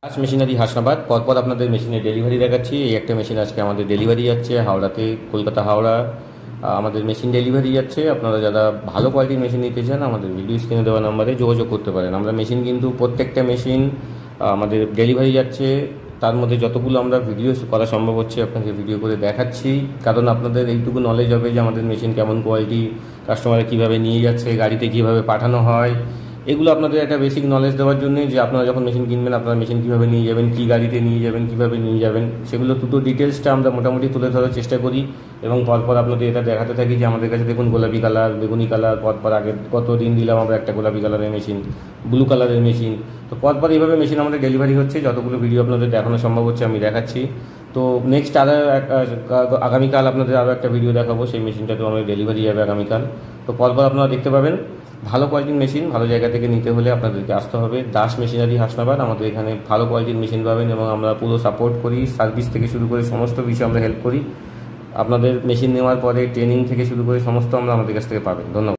Das machinery Hasnabad পরপর আপনাদের মেশিনের ডেলিভারি দেখাচ্ছি। এই একটা মেশিন আজকে আমাদের ডেলিভারি যাচ্ছে হাওড়াতে, কলকাতা হাওড়া। আমাদের মেশিন ডেলিভারি যাচ্ছে। আপনারা যারা ভালো কোয়ালিটির মেশিন নিতে চান আমাদের ভিডিও স্ক্রিনে দেওয়া নাম্বারে যোগাযোগ করতে পারেন। আমরা মেশিন কিন্তু প্রত্যেকটা মেশিন আমাদের ডেলিভারি যাচ্ছে, তার মধ্যে যতগুলো আমরা ভিডিও করা সম্ভব হচ্ছে আপনাকে ভিডিও করে দেখাচ্ছি, কারণ আপনাদের এইটুকু নলেজ হবে যে আমাদের মেশিন কেমন কোয়ালিটি, কাস্টমারে কীভাবে নিয়ে যাচ্ছে, গাড়িতে কীভাবে পাঠানো হয়। এগুলো আপনাদের একটা বেসিক নলেজ দেওয়ার জন্য যে আপনারা যখন মেশিন কিনবেন আপনারা মেশিন কীভাবে নিয়ে যাবেন, কী গাড়িতে নিয়ে যাবেন, কীভাবে নিয়ে যাবেন, সেগুলো দুটো ডিটেলসটা আমরা মোটামুটি তুলে ধরার চেষ্টা করি এবং পরপর আপনাদের এটা দেখাতে থাকি যে আমাদের কাছে দেখুন গোলাপি কালার, বেগুনি কালার, পরপর আগে কত দিন দিলাম আমরা একটা গোলাপি কালারের মেশিন, ব্লু কালারের মেশিন। তো পরপর এইভাবে মেশিন আমাদের ডেলিভারি হচ্ছে, যতগুলো ভিডিও আপনাদের দেখানো সম্ভব হচ্ছে আমি দেখাচ্ছি। তো নেক্সট আগামীকাল আপনাদের আরও একটা ভিডিও দেখাবো, সেই মেশিনটাতে আমাদের ডেলিভারি যাবে আগামীকাল। তো পরপর আপনারা দেখতে পাবেন। ভালো কোয়ালিটির মেশিন ভালো জায়গা থেকে নিতে হলে আপনাদেরকে আসতে হবে দাস মেশিনারি হাসনাবাদ। আমাদের এখানে ভালো কোয়ালিটির মেশিন পাবেন এবং আমরা পুরো সাপোর্ট করি, সার্ভিস থেকে শুরু করে সমস্ত বিষয়ে আমরা হেল্প করি। আপনাদের মেশিন নেওয়ার পরে ট্রেনিং থেকে শুরু করে সমস্ত আমরা আমাদের কাছ থেকে পাবেন। ধন্যবাদ।